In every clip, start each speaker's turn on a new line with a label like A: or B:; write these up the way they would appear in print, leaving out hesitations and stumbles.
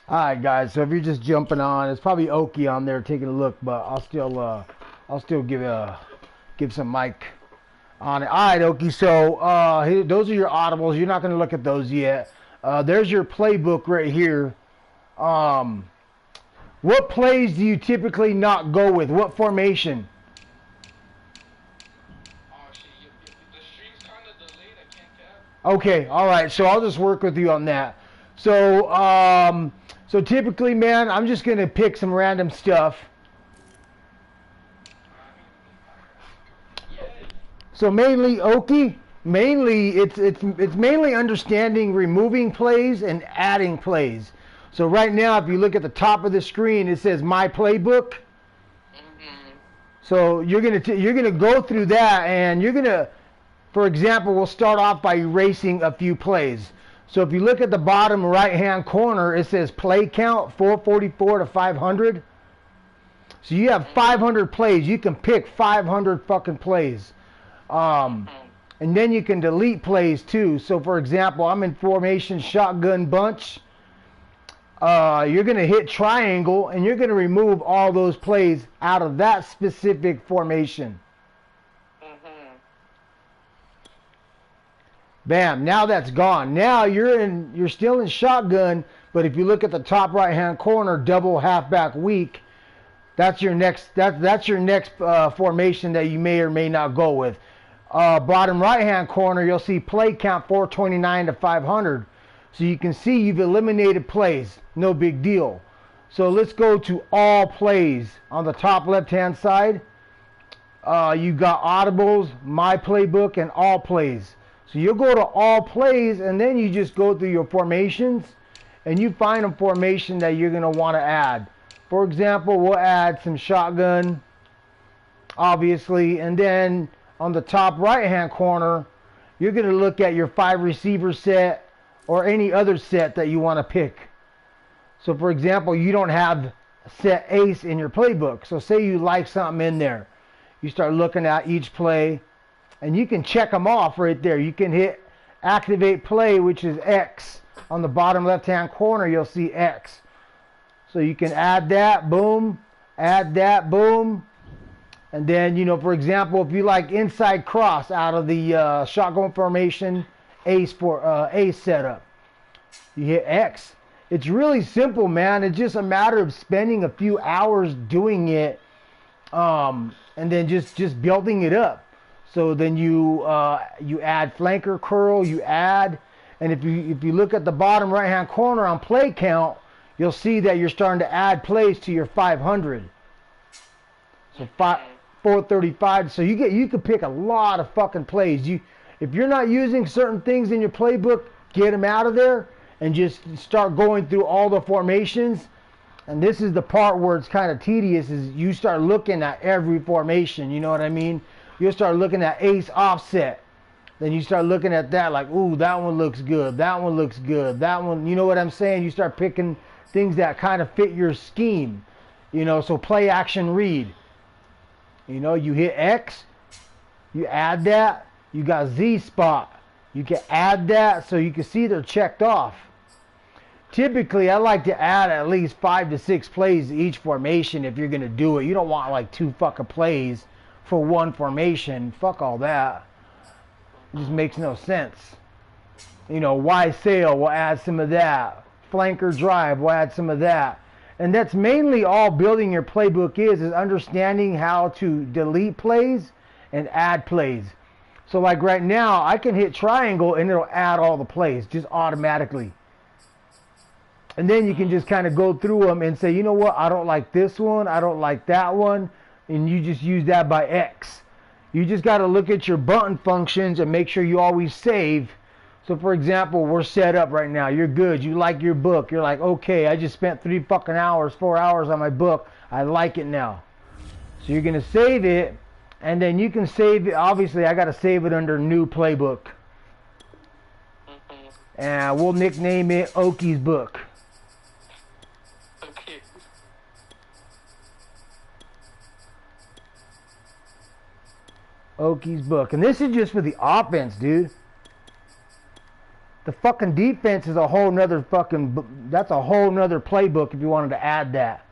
A: Alright guys, so if you're just jumping on, it's probably Oki on there taking a look, but I'll still give some mic on it. Alright Oki, so those are your audibles. You're not gonna look at those yet. There's your playbook right here. Um what plays do you typically not go with? What formation?
B: Oh shit, the stream's kind of delayed. I can't cap.
A: Okay, alright, so I'll just work with you on that. So so typically man, I'm just gonna pick some random stuff.
B: I mean, yeah.
A: So mainly Oki, mainly it's mainly understanding removing plays and adding plays. So right now, if you look at the top of the screen, it says My Playbook.
B: Mm-hmm.
A: So you're gonna go through that, and you're gonna, for example, we'll start off by erasing a few plays. So if you look at the bottom right hand corner, it says play count 444 to 500. So you have 500 plays. You can pick 500 fucking plays. Um,
B: Mm-hmm.
A: and then you can delete plays too. So for example, I'm in formation shotgun bunch. You're going to hit triangle and you're going to remove all those plays out of that specific formation.
B: Mm-hmm.
A: Bam, now that's gone. Now you're still in shotgun, but if you look at the top right hand corner, double halfback weak, that's your next formation that you may or may not go with. Bottom right hand corner, you'll see play count 429 to 500. So you can see you've eliminated plays. No big deal. So let's go to all plays. On the top left hand side, you got audibles, my playbook, and all plays. So you'll go to all plays and then you just go through your formations and you find a formation that you're going to want to add. For example, we'll add some shotgun, obviously, and then on the top right hand corner, you're going to look at your 5 receiver set or any other set that you want to pick. So for example, you don't have set ace in your playbook. So say you like something in there. You start looking at each play and you can check them off right there. You can hit activate play, which is X. On the bottom left hand corner, you'll see X. So you can add that, boom, add that, boom. And then, you know, for example, if you like inside cross out of the shotgun formation ace setup, you hit X. It's really simple, man. It's just a matter of spending a few hours doing it, and then just building it up. So then you add flanker curl, you add, and if you look at the bottom right hand corner on play count, you'll see that you're starting to add plays to your 500. So 435. So you can pick a lot of fucking plays. If you're not using certain things in your playbook, get them out of there and just start going through all the formations. And this is the part where it's kind of tedious, is you start looking at every formation. You know what I mean? You'll start looking at ace offset. Then you start looking at that like, ooh, that one looks good. That one looks good. That one, you know what I'm saying? You start picking things that kind of fit your scheme. You know, so play action read. You know, you hit X, you add that, you got Z spot. You can add that so you can see they're checked off. Typically, I like to add at least 5 to 6 plays to each formation if you're going to do it. You don't want like 2 fucking plays for one formation. Fuck all that. It just makes no sense. You know, Y sail, we'll add some of that. Flanker drive, we'll add some of that. And that's mainly all building your playbook is understanding how to delete plays and add plays. So like right now, I can hit triangle and it'll add all the plays just automatically. And then you can just kind of go through them and say, you know what, I don't like this one, I don't like that one, and you just use that by X. You just got to look at your button functions and make sure you always save. So for example, we're set up right now. You're good. You like your book. You're like, okay, I just spent 4 hours on my book. I like it now. So you're going to save it, and then you can save it. Obviously, I got to save it under new playbook.
B: Mm-hmm.
A: And we'll nickname it Oki's book.
B: Okay.
A: Oki's book. And this is just for the offense, dude. The fucking defense is a whole nother fucking. That's a whole nother playbook if you wanted to add that.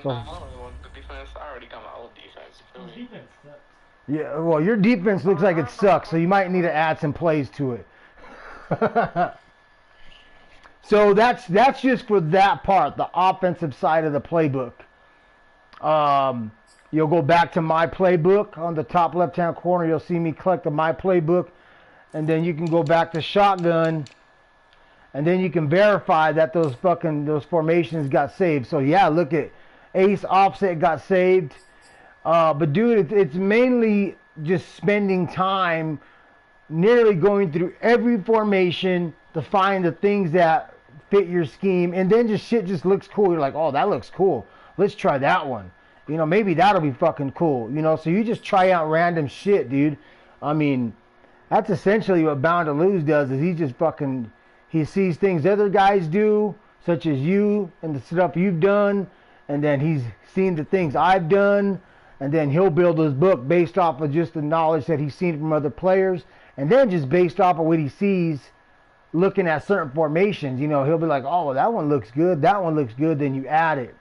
A: So,
B: Nah, I don't want the defense. I already got my old defense. You feel me?
C: Defense sucks.
A: yeah, well, your defense looks like it sucks, so you might need to add some plays to it. So that's just for that part, the offensive side of the playbook. You'll go back to my playbook on the top left-hand corner. You'll see me click the my playbook, and then you can go back to shotgun, and then you can verify that those formations got saved. So yeah, look at ace offset got saved. But dude, it's mainly just spending time nearly going through every formation to find the things that fit your scheme, and then just shit just looks cool. You're like, oh, that looks cool. Let's try that one. You know, maybe that'll be fucking cool. You know, so you just try out random shit, dude. I mean, that's essentially what Bound to Lose does. Is he sees things other guys do, such as you and the stuff you've done, and then he's seen the things I've done, and then he'll build his book based off of just the knowledge that he's seen from other players, and then just based off of what he sees looking at certain formations. You know, he'll be like, oh, well, that one looks good, then you add it.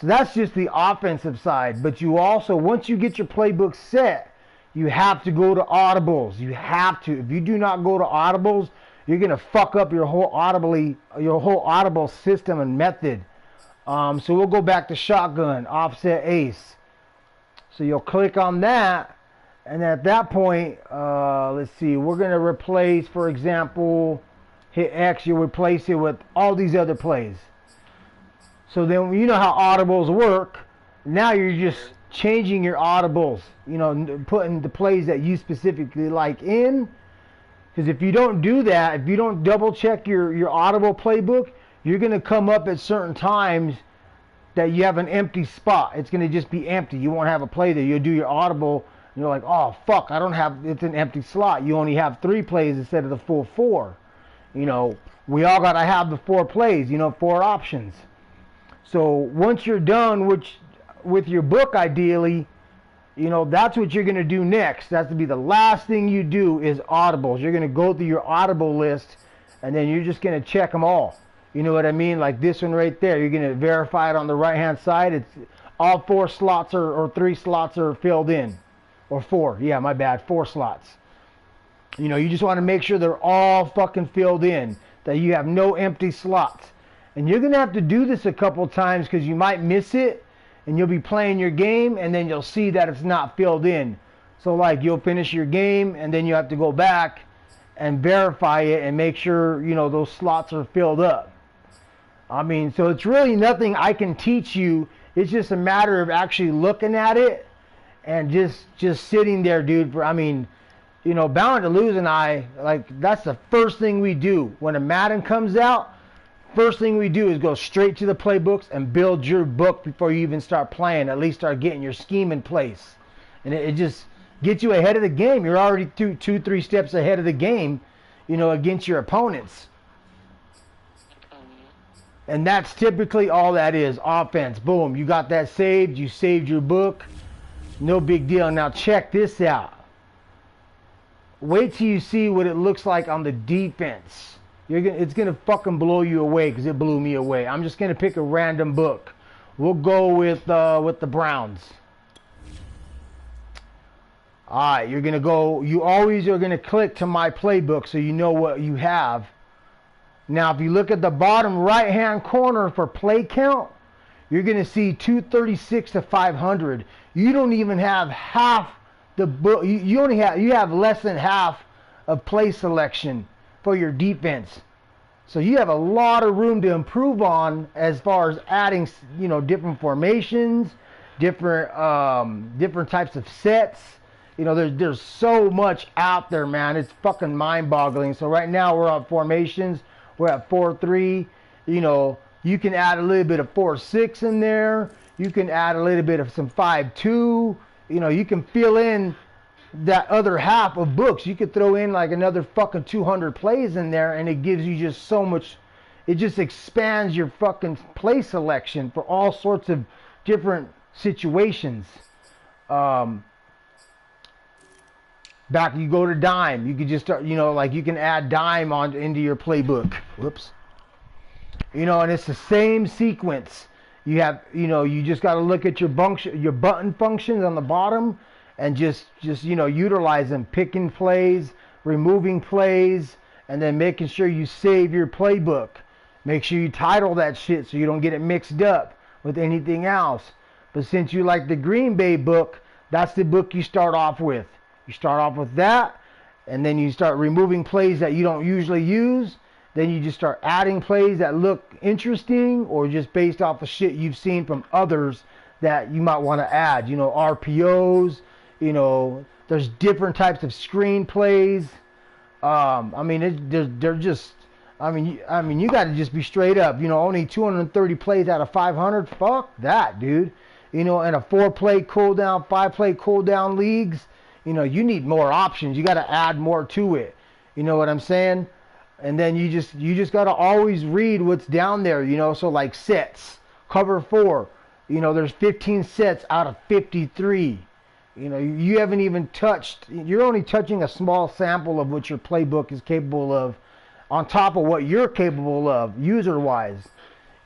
A: So that's just the offensive side. But you also, once you get your playbook set, you have to go to audibles. You have to. If you do not go to audibles, you're gonna fuck up your whole audible system and method. So we'll go back to shotgun, offset ace. So you'll click on that, and at that point, let's see, we're gonna replace, for example, hit X, you replace it with all these other plays. So then you know how audibles work. Now you're just changing your audibles, you know, putting the plays that you specifically like in. Because if you don't do that, if you don't double check your audible playbook, you're going to come up at certain times that you have an empty spot. It's going to just be empty. You won't have a play there. You'll do your audible, and you're like, oh, fuck, it's an empty slot. You only have 3 plays instead of the full 4. You know, we all got to have the 4 plays, you know, 4 options. So once you're done with your book, ideally, you know, that's what you're going to do next. That's to be the last thing you do is audibles. You're going to go through your audible list, and then you're just going to check them all. You know what I mean? Like this one right there. You're going to verify it on the right-hand side. It's all 4 slots or 3 slots are filled in. Or 4. Yeah, my bad. 4 slots. You know, you just want to make sure they're all fucking filled in, that you have no empty slots. And you're going to have to do this a couple times because you might miss it, and you'll be playing your game, and then you'll see that it's not filled in. So, like, you'll finish your game, and then you have to go back and verify it and make sure, you know, those slots are filled up. I mean, so it's really nothing I can teach you. It's just a matter of actually looking at it and just sitting there, dude. I mean, you know, Bound to Lose and I, like, that's the first thing we do. When a Madden comes out, first thing we do is go straight to the playbooks and build your book before you even start playing. At least start getting your scheme in place. And it just gets you ahead of the game. You're already 3 steps ahead of the game, you know, against your opponents. And that's typically all that is. Offense. Boom. You got that saved. You saved your book. No big deal. Now check this out. Wait till you see what it looks like on the defense. It's gonna fucking blow you away because it blew me away. I'm just gonna pick a random book. We'll go with the Browns. All right, you're gonna go. You always are gonna click to my playbook so you know what you have. Now, if you look at the bottom right-hand corner for play count, you're gonna see 236 to 500. You don't even have half the book. You have less than half of play selection for your defense. So you have a lot of room to improve on as far as adding, you know, different formations, different types of sets. You know, there's so much out there, man. It's fucking mind-boggling. So right now we're on formations. We're at 4-3. You know, you can add a little bit of 4-6 in there. You can add a little bit of some 5-2. You know, you can fill in that other half of books. You could throw in like another fucking 200 plays in there, and it gives you just so much. It just expands your fucking play selection for all sorts of different situations. Back you go to dime. You could just start, like you can add dime on into your playbook. Whoops. And it's the same sequence. You have, you just got to look at your button functions on the bottom, and just utilize them, picking plays, removing plays, and then making sure you save your playbook. Make sure you title that shit so you don't get it mixed up with anything else. But since you like the Green Bay book, that's the book you start off with. You start off with that, and then you start removing plays that you don't usually use. Then you just start adding plays that look interesting, or just based off of shit you've seen from others that you might want to add. RPOs, there's different types of screen plays. They're just, you got to just be straight up. Only 230 plays out of 500. Fuck that, dude. In a 4-play cooldown, 5-play cooldown leagues, you need more options. You got to add more to it. You know what I'm saying? And then you just got to always read what's down there. So like sets, cover 4. There's 15 sets out of 53. You haven't even touched. You're only touching a small sample of what your playbook is capable of, on top of what you're capable of user-wise.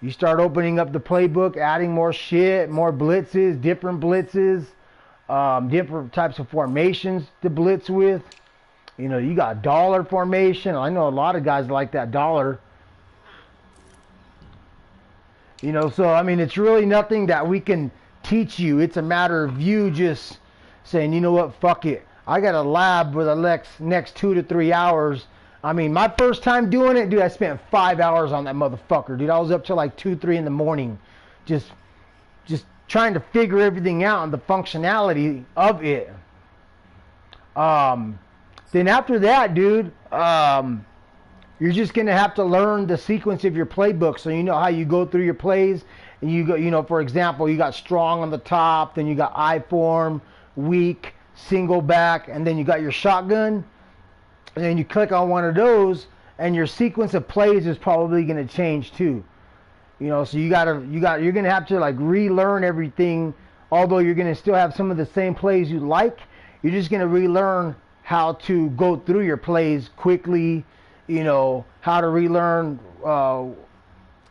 A: You start opening up the playbook, adding more shit, more blitzes, different types of formations to blitz with. You got dollar formation. I know a lot of guys like that dollar. So it's really nothing that we can teach you. It's a matter of you just saying, you know what, fuck it. I got a lab for the next 2 to 3 hours. My first time doing it, dude, I spent 5 hours on that motherfucker, dude. I was up till like 2, 3 in the morning, just trying to figure everything out and the functionality of it. Then after that, dude, you're just going to have to learn the sequence of your playbook, so you know how you go through your plays. And you go, for example, you got strong on the top, then you got I form, weak, single back, and then you got your shotgun. And then you click on one of those, and your sequence of plays is probably going to change too. So you're going to have to like relearn everything. Although you're going to still have some of the same plays you like, you're just going to relearn how to go through your plays quickly, how to relearn how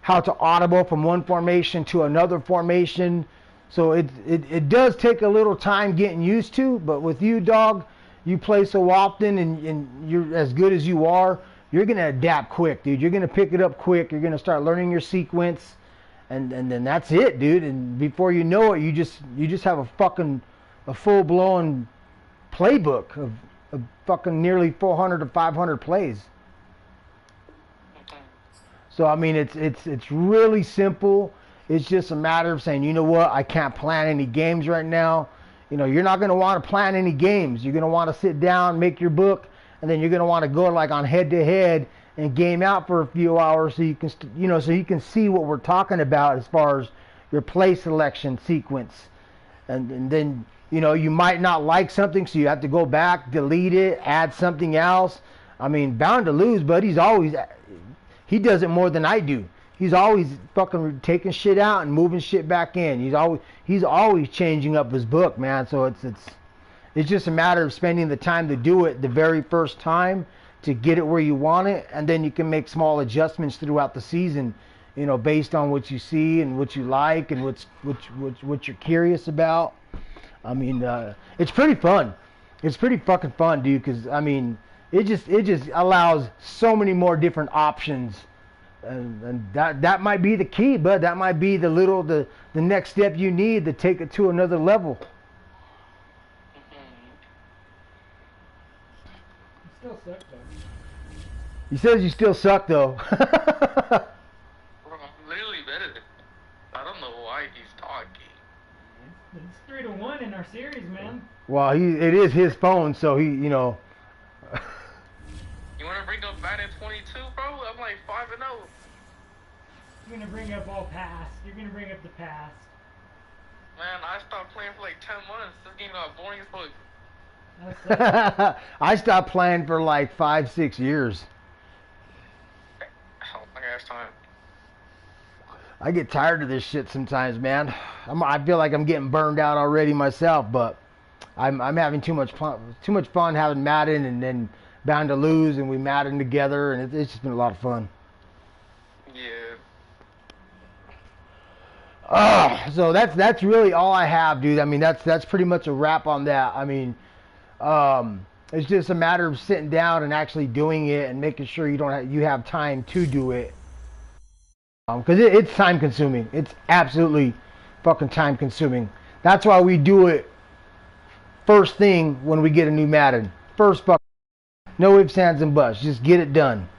A: to audible from one formation to another formation. So it does take a little time getting used to, but with you, dog, you play so often and you're as good as you are, you're going to adapt quick, dude. You're going to pick it up quick. You're going to start learning your sequence, and then that's it, dude. And before you know it, you just have a full-blown playbook of fucking nearly 400 to 500 plays. So it's really simple. It's just a matter of saying, you know what, I can't plan any games right now. You're not going to want to plan any games. You're going to want to sit down, make your book, and then you're going to want to go like on head-to-head and game out for a few hours so you can so you can see what we're talking about as far as your play selection sequence. And then you might not like something, so you have to go back, delete it, add something else. Bound to lose, but he does it more than I do. He's always fucking taking shit out and moving shit back in. He's always changing up his book, man. So it's just a matter of spending the time to do it the very first time to get it where you want it, and then you can make small adjustments throughout the season, based on what you see and what you like and what you're curious about. It's pretty fun. It's pretty fucking fun, dude, because it just allows so many more different options. And that might be the key, but that might be the next step you need to take it to another level.
C: You still suck though.
A: He says you still suck though.
B: Bro, I'm literally better than. I don't know why he's talking.
C: It's 3-1 in our series, man.
A: Well, it is his phone, so he.
B: You want to bring up Madden 22, bro? I'm like 5-0.
C: You're gonna bring up all past. You're gonna bring up the past.
B: Man, I stopped playing for like 10 months. This game got boring as fuck.
A: I stopped playing for like 5-6 years.
B: Oh my gosh, time.
A: I get tired of this shit sometimes, man. I feel like I'm getting burned out already myself, but I'm having too much fun having Madden, and then bound to lose, and we Madden together, and it's just been a lot of fun.
B: Yeah.
A: So that's really all I have, dude. I mean, that's pretty much a wrap on that. I mean, it's just a matter of sitting down and actually doing it and making sure you have time to do it. Because it's time consuming. It's absolutely fucking time consuming. That's why we do it first thing when we get a new Madden. First fucking, no ifs, ands, and buts. Just get it done.